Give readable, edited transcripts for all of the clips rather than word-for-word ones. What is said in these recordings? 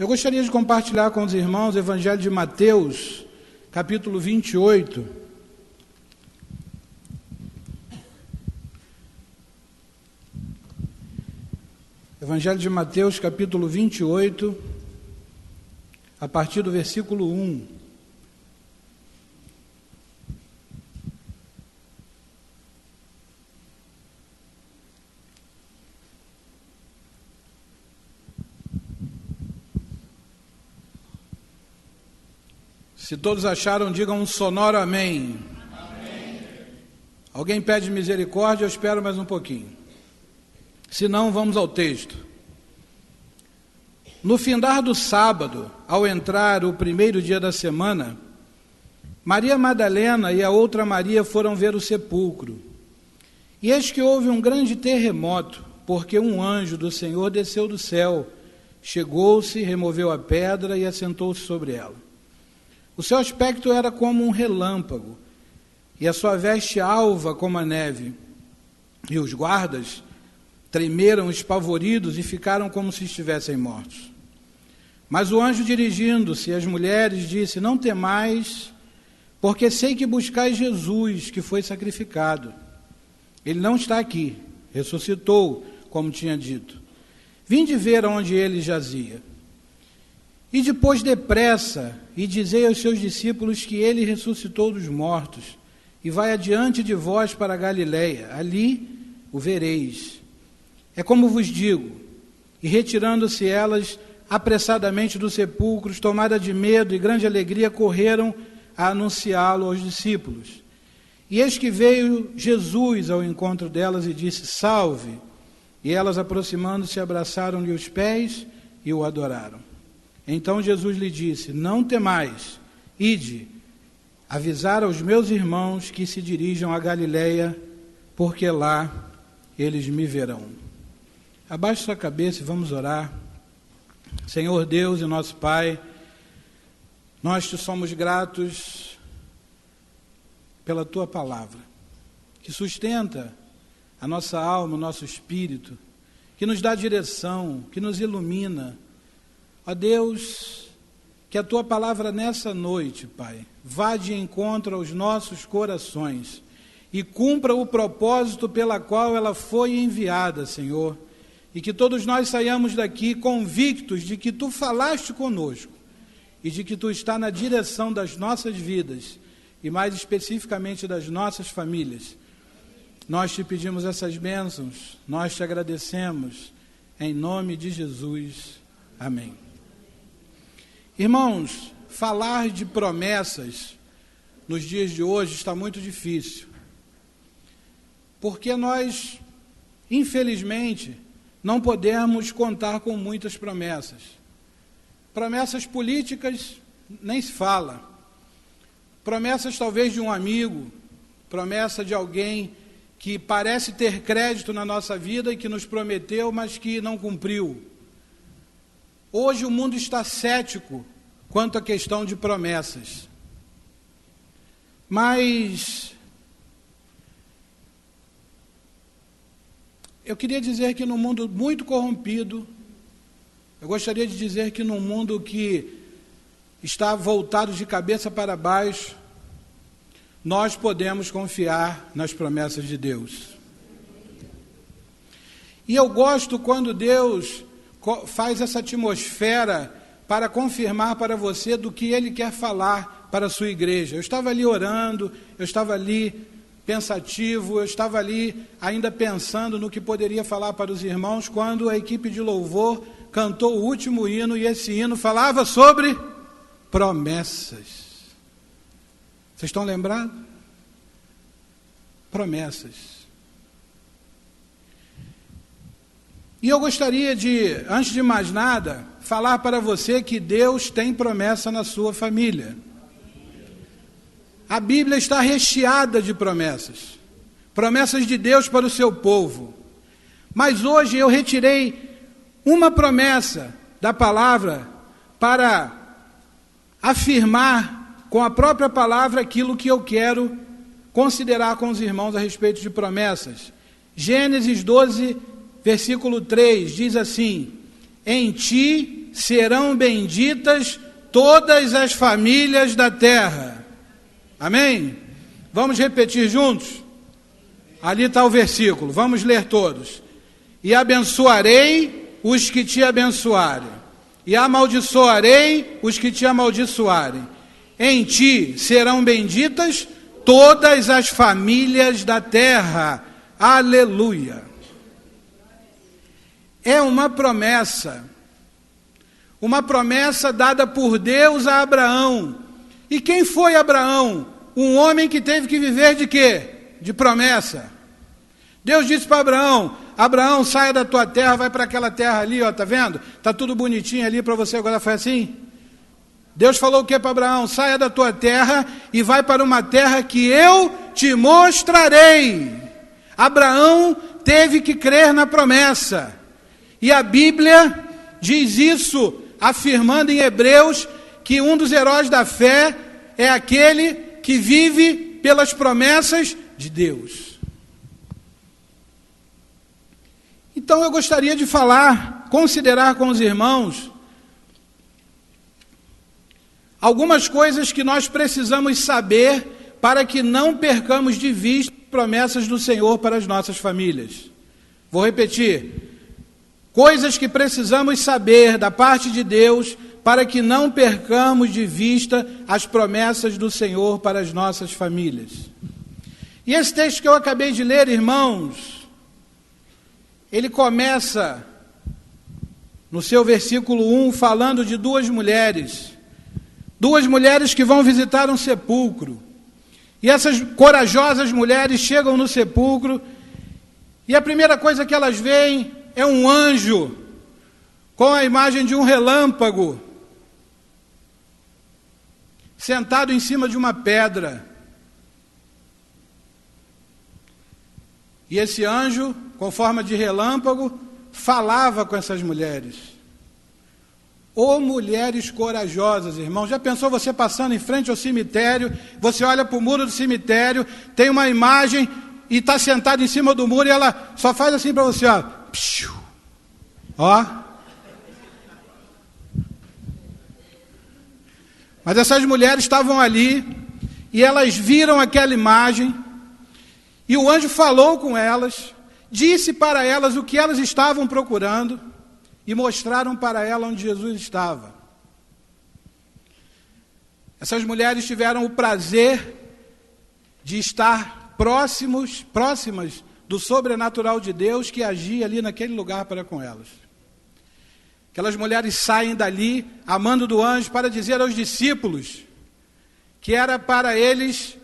Eu gostaria de compartilhar com os irmãos o Evangelho de Mateus, capítulo 28. Evangelho de Mateus, capítulo 28, a partir do versículo 1. Se todos acharam, digam um sonoro amém. Amém. Alguém pede misericórdia, eu espero mais um pouquinho. Se não, vamos ao texto. No findar do sábado, ao entrar o primeiro dia da semana, Maria Madalena e a outra Maria foram ver o sepulcro. E eis que houve um grande terremoto, porque um anjo do Senhor desceu do céu, chegou-se, removeu a pedra e assentou-se sobre ela. O seu aspecto era como um relâmpago, e a sua veste alva como a neve. E os guardas tremeram espavoridos e ficaram como se estivessem mortos. Mas o anjo, dirigindo-se às mulheres, disse: não temais, porque sei que buscais Jesus, que foi sacrificado. Ele não está aqui, ressuscitou, como tinha dito. Vinde ver onde ele jazia. E depois depressa, e dizei aos seus discípulos que ele ressuscitou dos mortos, e vai adiante de vós para a Galileia, ali o vereis. É como vos digo. E retirando-se elas apressadamente do sepulcro, tomadas de medo e grande alegria, correram a anunciá-lo aos discípulos. E eis que veio Jesus ao encontro delas e disse: salve! E elas, aproximando-se, abraçaram-lhe os pés e o adoraram. Então Jesus lhe disse: não temais, ide, avisar aos meus irmãos que se dirijam a Galileia, porque lá eles me verão. Abaixe sua cabeça e vamos orar. Senhor Deus e nosso Pai, nós te somos gratos pela Tua palavra, que sustenta a nossa alma, o nosso espírito, que nos dá direção, que nos ilumina. Ó Deus, que a Tua palavra nessa noite, Pai, vá de encontro aos nossos corações e cumpra o propósito pela qual ela foi enviada, Senhor, e que todos nós saiamos daqui convictos de que Tu falaste conosco e de que Tu está na direção das nossas vidas e mais especificamente das nossas famílias. Nós Te pedimos essas bênçãos, nós Te agradecemos, em nome de Jesus. Amém. Irmãos, falar de promessas nos dias de hoje está muito difícil, porque nós, infelizmente, não podemos contar com muitas promessas. Promessas políticas, nem se fala. Promessas talvez de um amigo, promessa de alguém que parece ter crédito na nossa vida e que nos prometeu, mas que não cumpriu. Hoje o mundo está cético quanto à questão de promessas. Mas eu queria dizer que num mundo muito corrompido, eu gostaria de dizer que num mundo que está voltado de cabeça para baixo, nós podemos confiar nas promessas de Deus. E eu gosto quando Deus faz essa atmosfera para confirmar para você do que Ele quer falar para a sua igreja. Eu estava ali orando, eu estava ali pensativo, eu estava ali ainda pensando no que poderia falar para os irmãos, quando a equipe de louvor cantou o último hino, e esse hino falava sobre promessas. Vocês estão lembrados? Promessas. E eu gostaria de, antes de mais nada, falar para você que Deus tem promessa na sua família. A Bíblia está recheada de promessas. Promessas de Deus para o seu povo. Mas hoje eu retirei uma promessa da palavra para afirmar com a própria palavra aquilo que eu quero considerar com os irmãos a respeito de promessas. Gênesis 12, versículo 3, diz assim: em ti serão benditas todas as famílias da terra. Amém? Vamos repetir juntos? Ali está o versículo, vamos ler todos. E abençoarei os que te abençoarem, e amaldiçoarei os que te amaldiçoarem. Em ti serão benditas todas as famílias da terra. Aleluia! É uma promessa dada por Deus a Abraão. E quem foi Abraão? Um homem que teve que viver de quê? De promessa. Deus disse para Abraão: Abraão, saia da tua terra, vai para aquela terra ali, ó, tá vendo? Tá tudo bonitinho ali para você, agora foi assim? Deus falou o que para Abraão? Saia da tua terra e vai para uma terra que eu te mostrarei. Abraão teve que crer na promessa. E a Bíblia diz isso, afirmando em Hebreus que um dos heróis da fé é aquele que vive pelas promessas de Deus. Então eu gostaria de considerar com os irmãos algumas coisas que nós precisamos saber para que não percamos de vista as promessas do Senhor para as nossas famílias. Vou repetir. Coisas que precisamos saber da parte de Deus para que não percamos de vista as promessas do Senhor para as nossas famílias. E esse texto que eu acabei de ler, irmãos, ele começa no seu versículo 1 falando de duas mulheres que vão visitar um sepulcro. E essas corajosas mulheres chegam no sepulcro e a primeira coisa que elas veem é um anjo com a imagem de um relâmpago sentado em cima de uma pedra. E esse anjo, com forma de relâmpago, falava com essas mulheres. Ô mulheres corajosas, irmão, já pensou você passando em frente ao cemitério, você olha para o muro do cemitério, tem uma imagem e está sentado em cima do muro e ela só faz assim para você, ó. Psiu. Ó. Mas essas mulheres estavam ali e elas viram aquela imagem e o anjo falou com elas, disse para elas o que elas estavam procurando e mostraram para ela onde Jesus estava. Essas mulheres tiveram o prazer de estar próximas do sobrenatural de Deus que agia ali naquele lugar para com elas. Aquelas mulheres saem dali, amando do anjo, para dizer aos discípulos que era para eles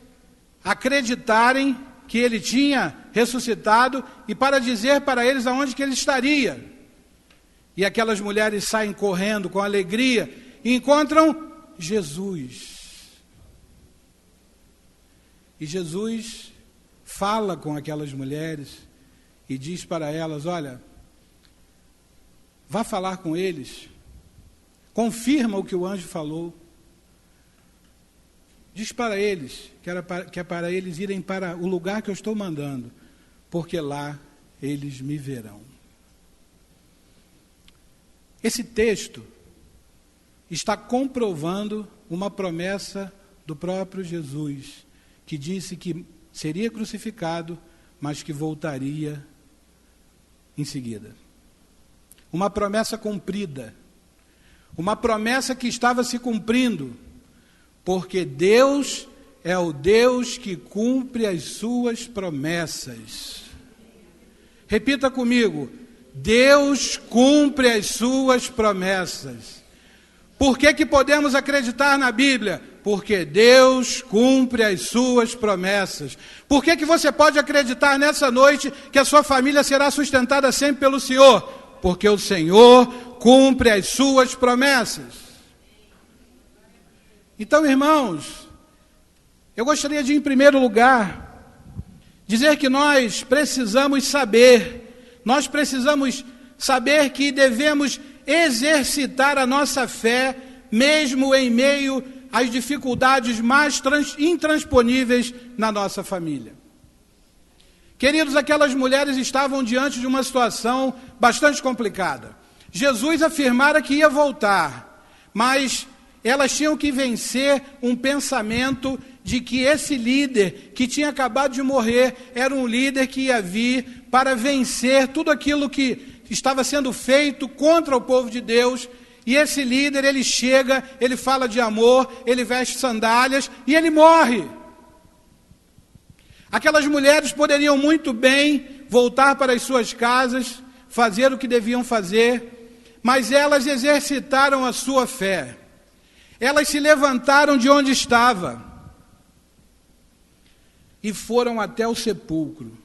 acreditarem que ele tinha ressuscitado e para dizer para eles aonde que ele estaria. E aquelas mulheres saem correndo com alegria e encontram Jesus. E Jesus fala com aquelas mulheres e diz para elas: olha, vá falar com eles, confirma o que o anjo falou, diz para eles que é para eles irem para o lugar que eu estou mandando, porque lá eles me verão. Esse texto está comprovando uma promessa do próprio Jesus, que disse que seria crucificado, mas que voltaria em seguida. Uma promessa cumprida. Uma promessa que estava se cumprindo, porque Deus é o Deus que cumpre as suas promessas. Repita comigo: Deus cumpre as suas promessas. Por que podemos acreditar na Bíblia? Porque Deus cumpre as suas promessas. Por que você pode acreditar nessa noite que a sua família será sustentada sempre pelo Senhor? Porque o Senhor cumpre as suas promessas. Então, irmãos, eu gostaria de, em primeiro lugar, dizer que nós precisamos saber que devemos exercitar a nossa fé, mesmo em meio às dificuldades mais intransponíveis na nossa família. Queridos, aquelas mulheres estavam diante de uma situação bastante complicada. Jesus afirmara que ia voltar, mas elas tinham que vencer um pensamento de que esse líder que tinha acabado de morrer era um líder que ia vir para vencer tudo aquilo que estava sendo feito contra o povo de Deus. E esse líder, ele chega, ele fala de amor, ele veste sandálias e ele morre. Aquelas mulheres poderiam muito bem voltar para as suas casas, fazer o que deviam fazer, mas elas exercitaram a sua fé. Elas se levantaram de onde estava e foram até o sepulcro.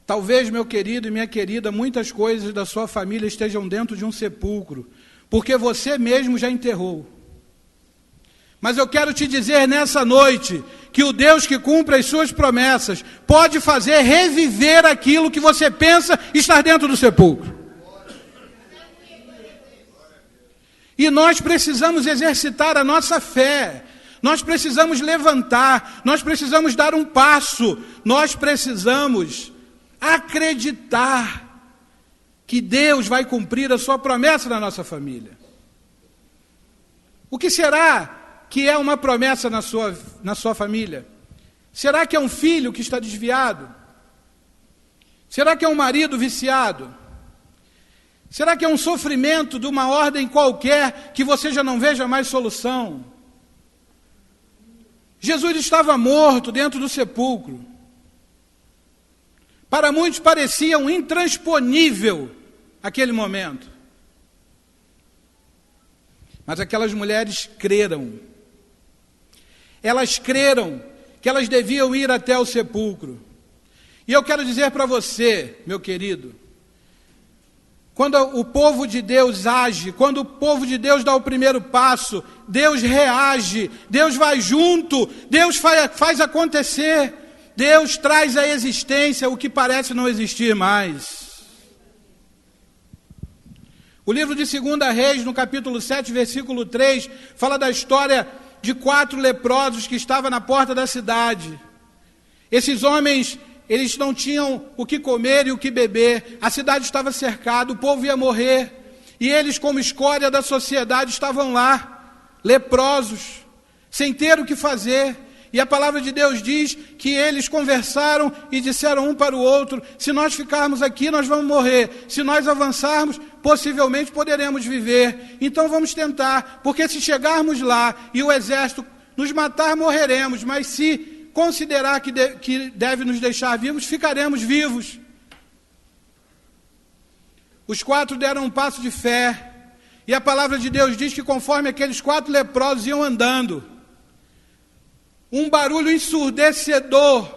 Talvez, meu querido e minha querida, muitas coisas da sua família estejam dentro de um sepulcro, porque você mesmo já enterrou. Mas eu quero te dizer nessa noite que o Deus que cumpre as suas promessas pode fazer reviver aquilo que você pensa estar dentro do sepulcro. E nós precisamos exercitar a nossa fé, nós precisamos levantar, nós precisamos dar um passo, nós precisamos acreditar que Deus vai cumprir a sua promessa na nossa família. O que será que é uma promessa na sua família? Será que é um filho que está desviado? Será que é um marido viciado? Será que é um sofrimento de uma ordem qualquer que você já não veja mais solução? Jesus estava morto dentro do sepulcro. Para muitos parecia um intransponível aquele momento. Mas aquelas mulheres creram. Elas creram que elas deviam ir até o sepulcro. E eu quero dizer para você, meu querido, quando o povo de Deus age, quando o povo de Deus dá o primeiro passo, Deus reage, Deus vai junto, Deus faz acontecer, Deus traz à existência o que parece não existir mais. O livro de 2 Reis, no capítulo 7, versículo 3, fala da história de 4 leprosos que estavam na porta da cidade. Esses homens, eles não tinham o que comer e o que beber, a cidade estava cercada, o povo ia morrer, e eles, como escória da sociedade, estavam lá, leprosos, sem ter o que fazer. E a palavra de Deus diz que eles conversaram e disseram um para o outro: se nós ficarmos aqui, nós vamos morrer, se nós avançarmos, possivelmente poderemos viver, então vamos tentar, porque se chegarmos lá e o exército nos matar, morreremos, mas se considerar que deve nos deixar vivos, ficaremos vivos. Os 4 deram um passo de fé, e a palavra de Deus diz que conforme aqueles 4 leprosos iam andando, um barulho ensurdecedor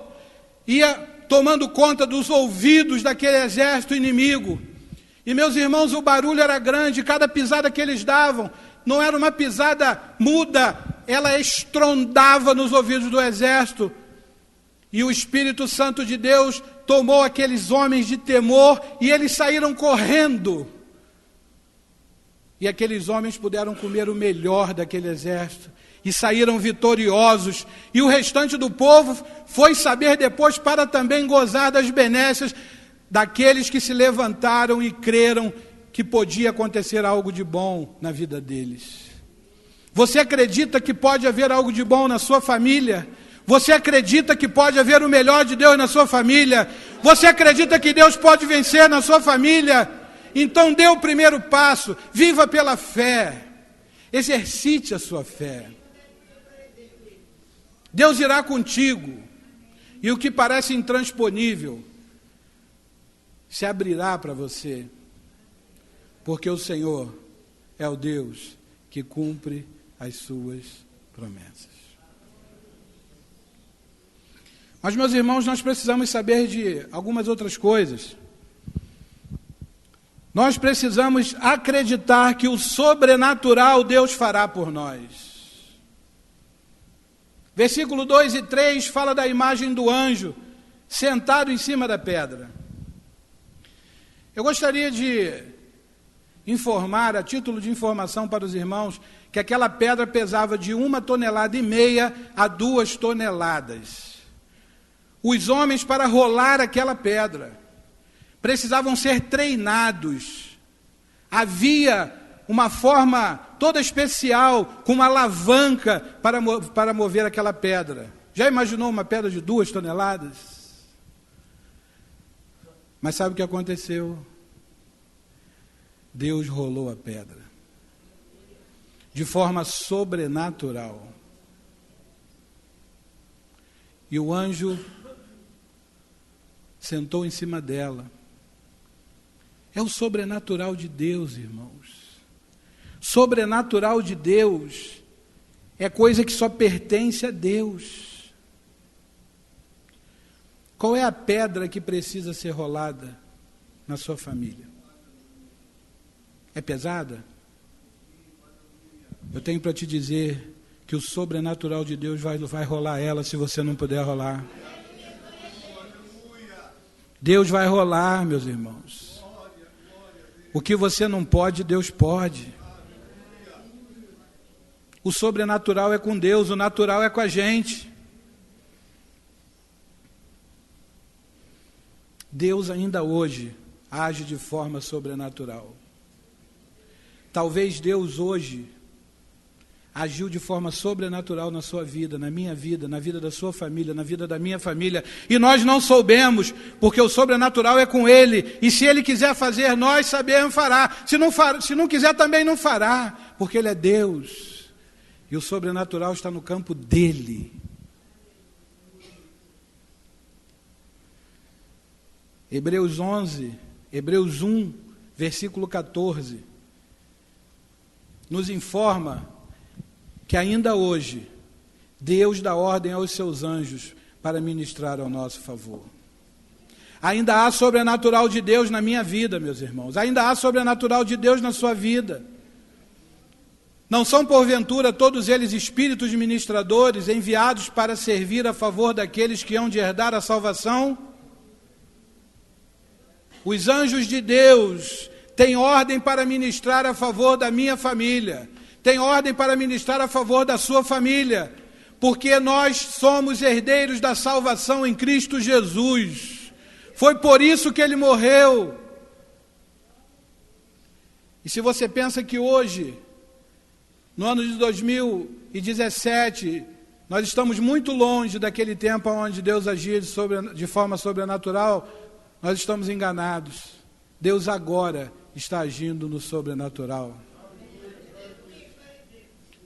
ia tomando conta dos ouvidos daquele exército inimigo. E, meus irmãos, o barulho era grande, cada pisada que eles davam não era uma pisada muda, ela estrondava nos ouvidos do exército. E o Espírito Santo de Deus tomou aqueles homens de temor e eles saíram correndo. E aqueles homens puderam comer o melhor daquele exército e saíram vitoriosos. E o restante do povo foi saber depois para também gozar das benesses daqueles que se levantaram e creram que podia acontecer algo de bom na vida deles. Você acredita que pode haver algo de bom na sua família? Você acredita que pode haver o melhor de Deus na sua família? Você acredita que Deus pode vencer na sua família? Então dê o primeiro passo, viva pela fé, exercite a sua fé. Deus irá contigo, e o que parece intransponível se abrirá para você, porque o Senhor é o Deus que cumpre as suas promessas. Mas, meus irmãos, nós precisamos saber de algumas outras coisas. Nós precisamos acreditar que o sobrenatural Deus fará por nós. Versículo 2 e 3 fala da imagem do anjo sentado em cima da pedra. Eu gostaria de informar, a título de informação para os irmãos, que aquela pedra pesava de 1,5 toneladas a 2 toneladas. Os homens para rolar aquela pedra. precisavam ser treinados. Havia uma forma toda especial, com uma alavanca para mover aquela pedra. Já imaginou uma pedra de 2 toneladas? Mas sabe o que aconteceu? Deus rolou a pedra de forma sobrenatural. E o anjo sentou em cima dela. É o sobrenatural de Deus, irmãos. Sobrenatural de Deus é coisa que só pertence a Deus. Qual é a pedra que precisa ser rolada na sua família? É pesada? Eu tenho para te dizer que o sobrenatural de Deus vai rolar ela se você não puder rolar. Deus vai rolar, meus irmãos. O que você não pode, Deus pode. O sobrenatural é com Deus, o natural é com a gente. Deus ainda hoje age de forma sobrenatural. Talvez Deus hoje agiu de forma sobrenatural na sua vida, na minha vida, na vida da sua família, na vida da minha família, e nós não soubemos, porque o sobrenatural é com Ele, e se Ele quiser fazer, nós sabemos, fará. Se não quiser, também não fará, porque Ele é Deus, e o sobrenatural está no campo dEle. Hebreus 1, versículo 14, nos informa que ainda hoje Deus dá ordem aos seus anjos para ministrar ao nosso favor. Ainda há sobrenatural de Deus na minha vida, meus irmãos. Ainda há sobrenatural de Deus na sua vida. Não são, porventura, todos eles espíritos ministradores enviados para servir a favor daqueles que hão de herdar a salvação? Os anjos de Deus têm ordem para ministrar a favor da minha família. Tem ordem para ministrar a favor da sua família, porque nós somos herdeiros da salvação em Cristo Jesus. Foi por isso que Ele morreu. E se você pensa que hoje, no ano de 2017, nós estamos muito longe daquele tempo onde Deus agia de forma sobrenatural, nós estamos enganados. Deus agora está agindo no sobrenatural.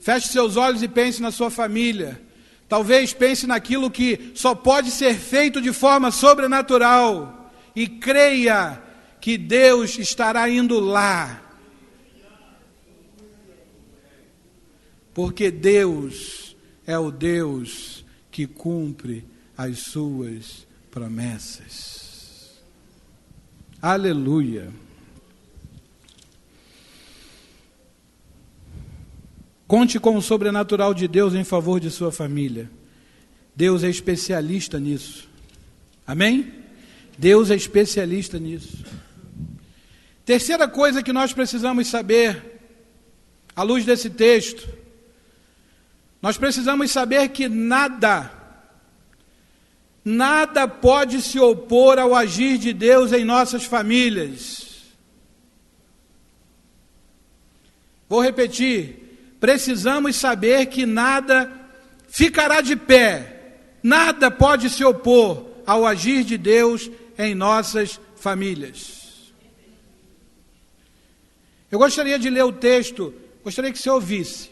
Feche seus olhos e pense na sua família. Talvez pense naquilo que só pode ser feito de forma sobrenatural. E creia que Deus estará indo lá. Porque Deus é o Deus que cumpre as suas promessas. Aleluia. Conte com o sobrenatural de Deus em favor de sua família. Deus é especialista nisso. Amém? Deus é especialista nisso. Terceira coisa que nós precisamos saber, à luz desse texto, nós precisamos saber que nada pode se opor ao agir de Deus em nossas famílias. Vou repetir. Precisamos saber que nada ficará de pé, nada pode se opor ao agir de Deus em nossas famílias. Eu gostaria de ler o texto, gostaria que você ouvisse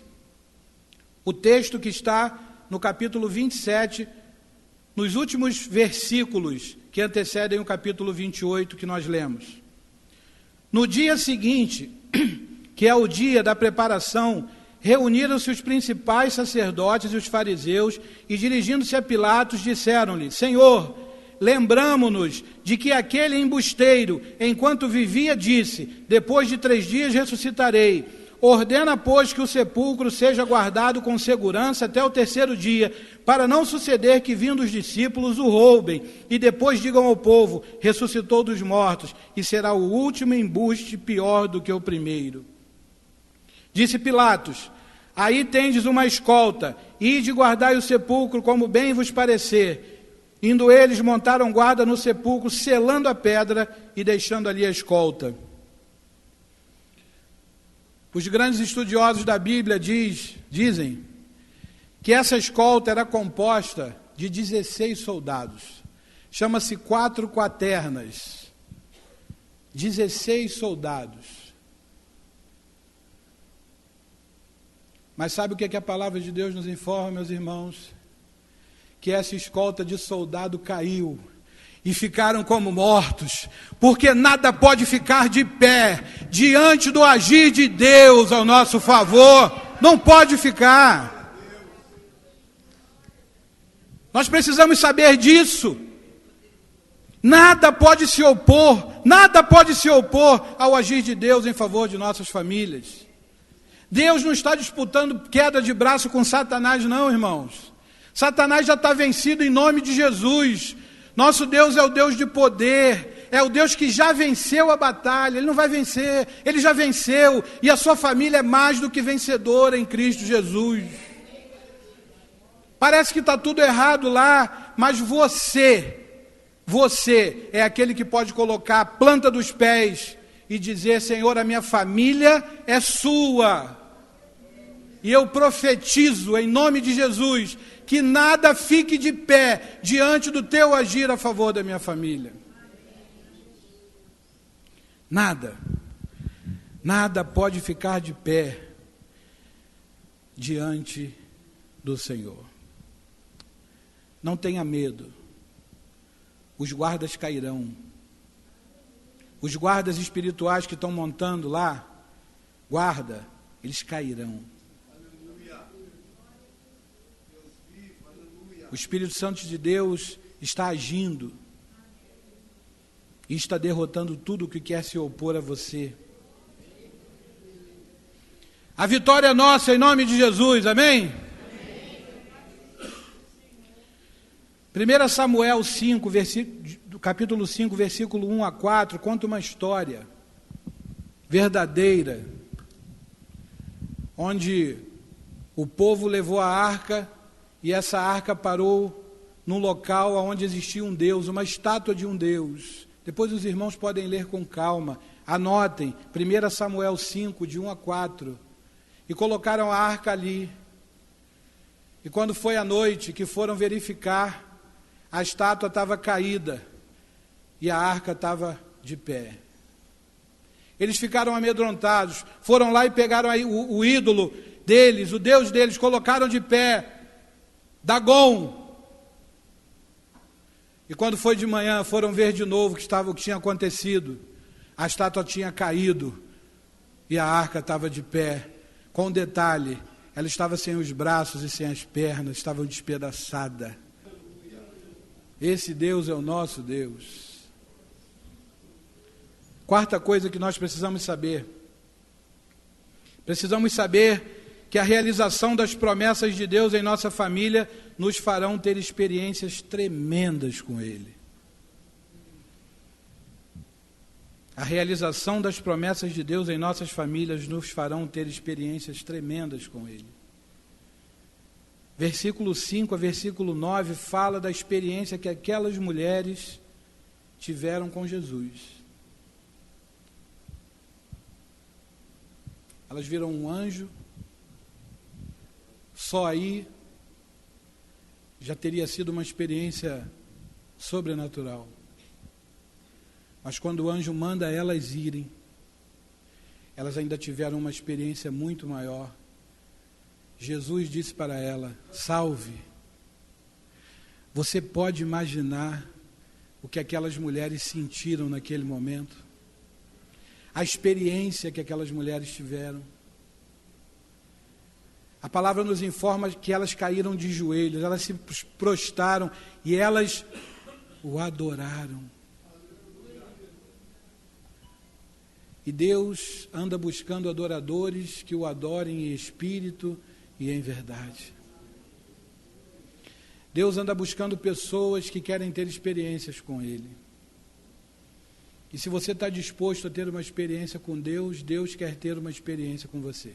o texto que está no capítulo 27, nos últimos versículos que antecedem o capítulo 28 que nós lemos. No dia seguinte, que é o dia da preparação, reuniram-se os principais sacerdotes e os fariseus e, dirigindo-se a Pilatos, disseram-lhe: Senhor, lembramo-nos de que aquele embusteiro, enquanto vivia, disse: depois de 3 dias ressuscitarei. Ordena, pois, que o sepulcro seja guardado com segurança até o 3º dia, para não suceder que, vindo os discípulos, o roubem, e depois digam ao povo: ressuscitou dos mortos, e será o último embuste pior do que o primeiro. Disse Pilatos: aí tendes uma escolta, ide guardai o sepulcro como bem vos parecer. Indo eles, montaram guarda no sepulcro, selando a pedra e deixando ali a escolta. Os grandes estudiosos da Bíblia dizem que essa escolta era composta de 16 soldados. Chama-se 4 quaternas. 16 soldados. Mas sabe o que a palavra de Deus nos informa, meus irmãos? Que essa escolta de soldado caiu e ficaram como mortos, porque nada pode ficar de pé diante do agir de Deus ao nosso favor. Não pode ficar. Nós precisamos saber disso. Nada pode se opor ao agir de Deus em favor de nossas famílias. Deus não está disputando queda de braço com Satanás, não, irmãos. Satanás já está vencido em nome de Jesus. Nosso Deus é o Deus de poder, é o Deus que já venceu a batalha. Ele não vai vencer, ele já venceu. E a sua família é mais do que vencedora em Cristo Jesus. Parece que está tudo errado lá, mas você é aquele que pode colocar a planta dos pés e dizer: Senhor, a minha família é sua. E eu profetizo em nome de Jesus que nada fique de pé diante do teu agir a favor da minha família. Nada pode ficar de pé diante do Senhor. Não tenha medo. Os guardas cairão. Os guardas espirituais que estão montando lá, guarda, eles cairão. O Espírito Santo de Deus está agindo e está derrotando tudo o que quer se opor a você. A vitória é nossa em nome de Jesus, amém? 1 Samuel 5, capítulo 5, versículo 1 a 4, conta uma história verdadeira, onde o povo levou a arca e essa arca parou num local onde existia um Deus, uma estátua de um Deus. Depois os irmãos podem ler com calma, anotem, 1 Samuel 5, de 1 a 4, e colocaram a arca ali. E quando foi à noite que foram verificar, a estátua estava caída e a arca estava de pé. Eles ficaram amedrontados, foram lá e pegaram aí o ídolo deles, o Deus deles, colocaram de pé, Dagon. E quando foi de manhã, foram ver de novo o que tinha acontecido. A estátua tinha caído e a arca estava de pé. Com um detalhe, ela estava sem os braços e sem as pernas, estava despedaçada. Esse Deus é o nosso Deus. Quarta coisa que nós precisamos saber. Precisamos saber que a realização das promessas de Deus em nossa família nos farão ter experiências tremendas com Ele. A realização das promessas de Deus em nossas famílias nos farão ter experiências tremendas com Ele. Versículo 5 a versículo 9 fala da experiência que aquelas mulheres tiveram com Jesus. Elas viram um anjo. Só aí já teria sido uma experiência sobrenatural. Mas quando o anjo manda elas irem, elas ainda tiveram uma experiência muito maior. Jesus disse para ela: salve. Você pode imaginar o que aquelas mulheres sentiram naquele momento? A experiência que aquelas mulheres tiveram. A palavra nos informa que elas caíram de joelhos, elas se prostraram e elas o adoraram. E Deus anda buscando adoradores que o adorem em espírito e em verdade. Deus anda buscando pessoas que querem ter experiências com Ele. E se você está disposto a ter uma experiência com Deus, Deus quer ter uma experiência com você.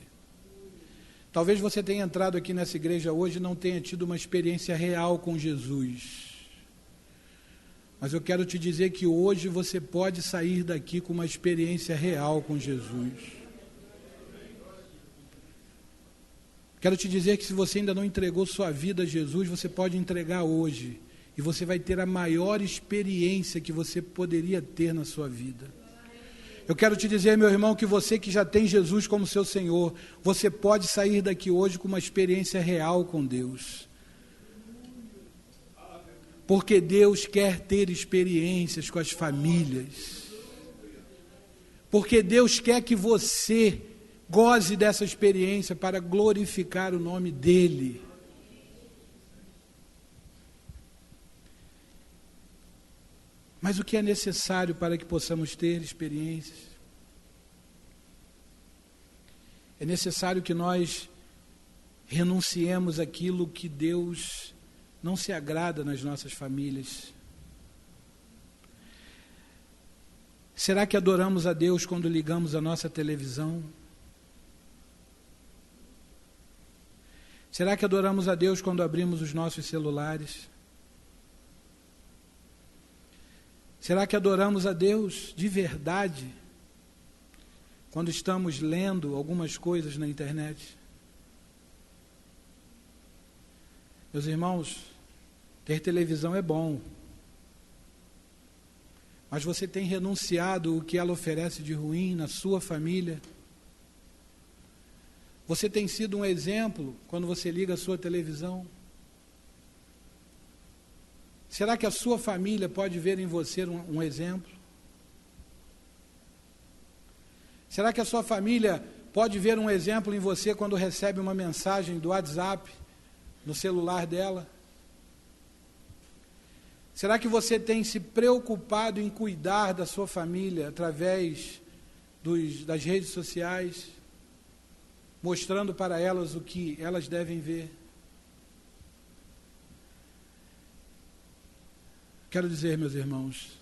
Talvez você tenha entrado aqui nessa igreja hoje e não tenha tido uma experiência real com Jesus. Mas eu quero te dizer que hoje você pode sair daqui com uma experiência real com Jesus. Quero te dizer que se você ainda não entregou sua vida a Jesus, você pode entregar hoje. E você vai ter a maior experiência que você poderia ter na sua vida. Eu quero te dizer, meu irmão, que você que já tem Jesus como seu Senhor, você pode sair daqui hoje com uma experiência real com Deus. Porque Deus quer ter experiências com as famílias. Porque Deus quer que você goze dessa experiência para glorificar o nome dEle. Mas o que é necessário para que possamos ter experiências? É necessário que nós renunciemos àquilo que Deus não se agrada nas nossas famílias. Será que adoramos a Deus quando ligamos a nossa televisão? Será que adoramos a Deus quando abrimos os nossos celulares? Será que adoramos a Deus de verdade quando estamos lendo algumas coisas na internet? Meus irmãos, ter televisão é bom, mas você tem renunciado o que ela oferece de ruim na sua família? Você tem sido um exemplo quando você liga a sua televisão? Será que a sua família pode ver em você um exemplo? Será que a sua família pode ver um exemplo em você quando recebe uma mensagem do WhatsApp no celular dela? Será que você tem se preocupado em cuidar da sua família através das redes sociais, mostrando para elas o que elas devem ver? Quero dizer, meus irmãos,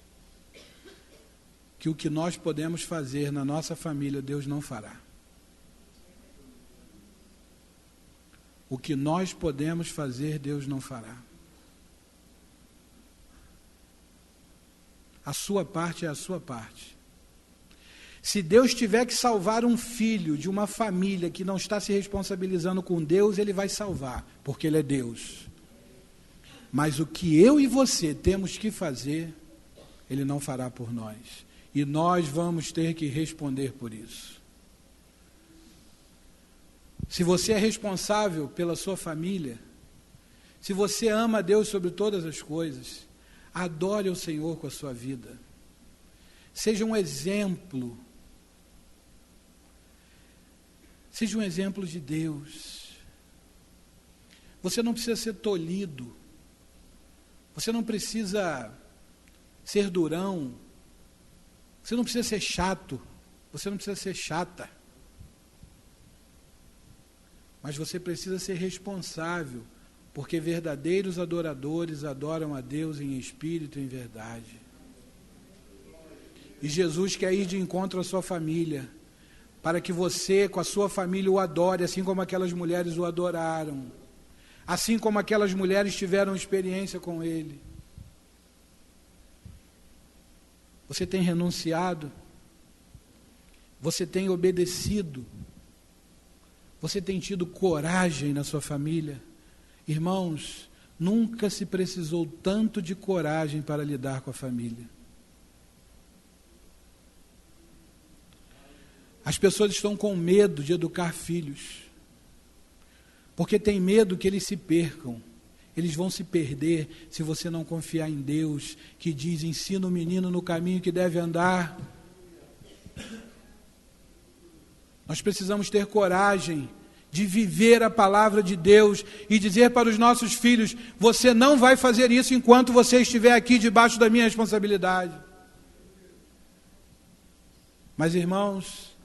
que o que nós podemos fazer na nossa família, Deus não fará. O que nós podemos fazer, Deus não fará. A sua parte é a sua parte. Se Deus tiver que salvar um filho de uma família que não está se responsabilizando com Deus, Ele vai salvar, porque Ele é Deus. Mas o que eu e você temos que fazer, Ele não fará por nós. E nós vamos ter que responder por isso. Se você é responsável pela sua família, se você ama a Deus sobre todas as coisas, adore o Senhor com a sua vida. Seja um exemplo. Seja um exemplo de Deus. Você não precisa ser tolhido. Você não precisa ser durão. Você não precisa ser chato. Você não precisa ser chata. Mas você precisa ser responsável, porque verdadeiros adoradores adoram a Deus em espírito e em verdade. E Jesus quer ir de encontro à sua família, para que você, com a sua família, o adore, assim como aquelas mulheres o adoraram. Assim como aquelas mulheres tiveram experiência com Ele. Você tem renunciado? Você tem obedecido? Você tem tido coragem na sua família? Irmãos, nunca se precisou tanto de coragem para lidar com a família. As pessoas estão com medo de educar filhos, porque tem medo que eles se percam. Eles vão se perder se você não confiar em Deus, que diz: ensina o menino no caminho que deve andar. Nós precisamos ter coragem de viver a palavra de Deus e dizer para os nossos filhos: você não vai fazer isso enquanto você estiver aqui debaixo da minha responsabilidade. Mas, irmãos,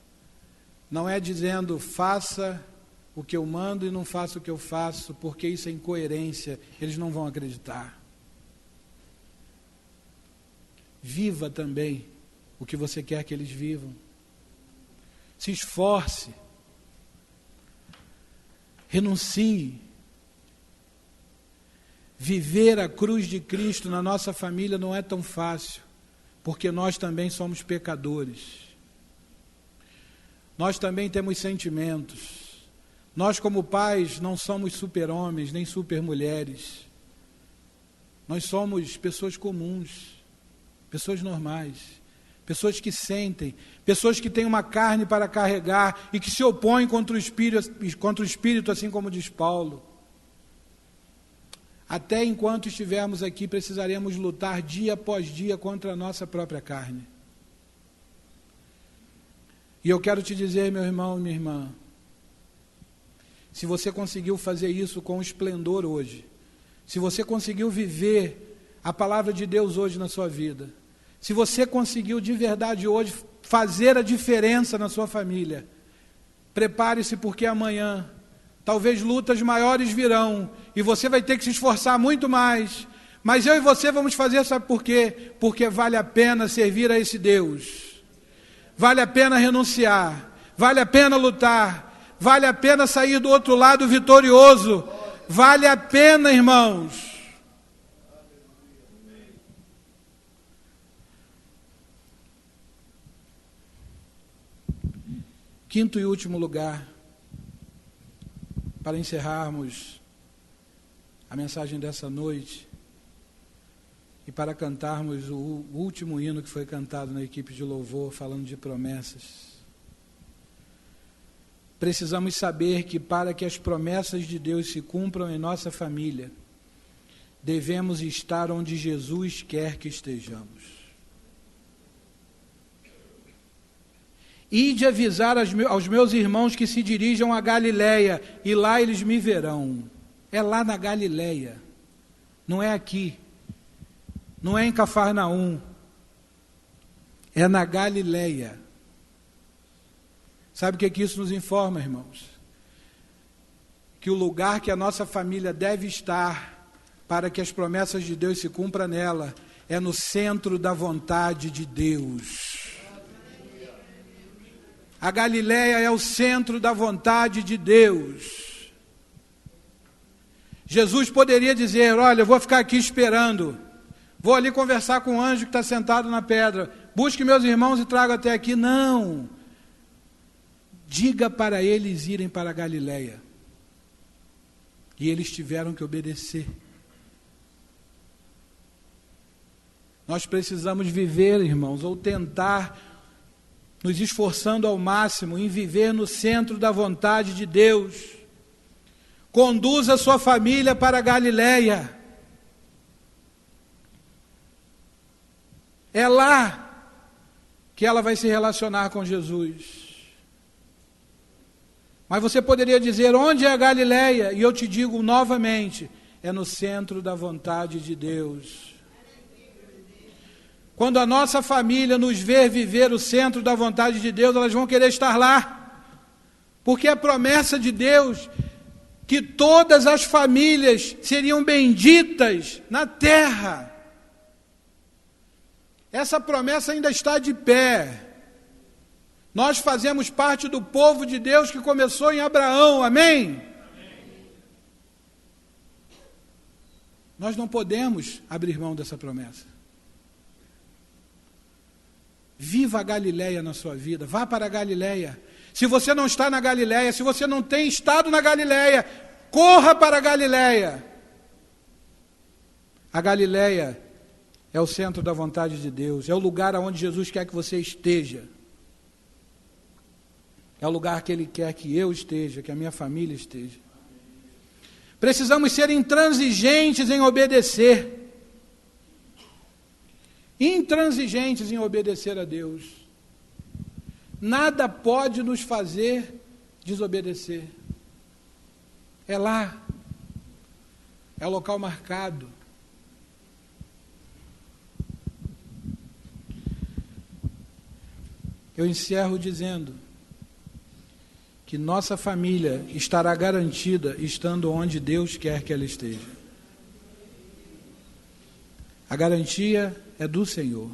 não é dizendo faça o que eu mando e não faça o que eu faço, porque isso é incoerência, eles não vão acreditar. Viva também o que você quer que eles vivam. Se esforce. Renuncie. Viver a cruz de Cristo na nossa família não é tão fácil, porque nós também somos pecadores. Nós também temos sentimentos. Nós, como pais, não somos super-homens nem super-mulheres. Nós somos pessoas comuns, pessoas normais, pessoas que sentem, pessoas que têm uma carne para carregar e que se opõem contra o Espírito, assim como diz Paulo. Até enquanto estivermos aqui, precisaremos lutar dia após dia contra a nossa própria carne. E eu quero te dizer, meu irmão e minha irmã, se você conseguiu fazer isso com esplendor hoje, se você conseguiu viver a palavra de Deus hoje na sua vida, se você conseguiu de verdade hoje fazer a diferença na sua família, prepare-se, porque amanhã talvez lutas maiores virão e você vai ter que se esforçar muito mais, mas eu e você vamos fazer, sabe por quê? Porque vale a pena servir a esse Deus. Vale a pena renunciar, vale a pena lutar, vale a pena sair do outro lado vitorioso, vale a pena, irmãos. Quinto e último lugar, para encerrarmos a mensagem dessa noite e para cantarmos o último hino que foi cantado na equipe de louvor, falando de promessas. Precisamos saber que para que as promessas de Deus se cumpram em nossa família, devemos estar onde Jesus quer que estejamos. Ide avisar aos meus irmãos que se dirijam a Galiléia, e lá eles me verão. É lá na Galiléia, não é aqui, não é em Cafarnaum, é na Galiléia. Sabe o que isso nos informa, irmãos? Que o lugar que a nossa família deve estar para que as promessas de Deus se cumpram nela é no centro da vontade de Deus. A Galiléia é o centro da vontade de Deus. Jesus poderia dizer, olha, eu vou ficar aqui esperando, vou ali conversar com o anjo que está sentado na pedra, busque meus irmãos e traga até aqui. Não, diga para eles irem para a Galiléia. E eles tiveram que obedecer. Nós precisamos viver, irmãos, ou tentar, nos esforçando ao máximo em viver no centro da vontade de Deus. Conduza a sua família para a Galiléia. É lá que ela vai se relacionar com Jesus. Mas você poderia dizer, onde é a Galiléia? E eu te digo novamente, é no centro da vontade de Deus. Quando a nossa família nos ver viver o centro da vontade de Deus, elas vão querer estar lá. Porque a promessa de Deus, que todas as famílias seriam benditas na terra. Essa promessa ainda está de pé. Nós fazemos parte do povo de Deus que começou em Abraão, amém? Nós não podemos abrir mão dessa promessa. Viva a Galiléia na sua vida, vá para a Galiléia. Se você não está na Galiléia, se você não tem estado na Galiléia, corra para a Galiléia. A Galiléia é o centro da vontade de Deus, é o lugar onde Jesus quer que você esteja. É o lugar que Ele quer que eu esteja, que a minha família esteja. Precisamos ser intransigentes em obedecer. Intransigentes em obedecer a Deus. Nada pode nos fazer desobedecer. É lá. É o local marcado. Eu encerro dizendo que nossa família estará garantida estando onde Deus quer que ela esteja. A garantia é do Senhor.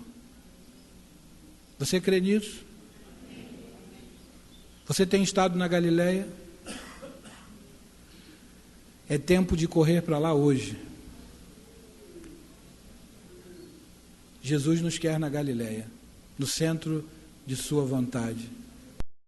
Você crê nisso? Você tem estado na Galiléia? É tempo de correr para lá hoje. Jesus nos quer na Galileia, no centro de sua vontade.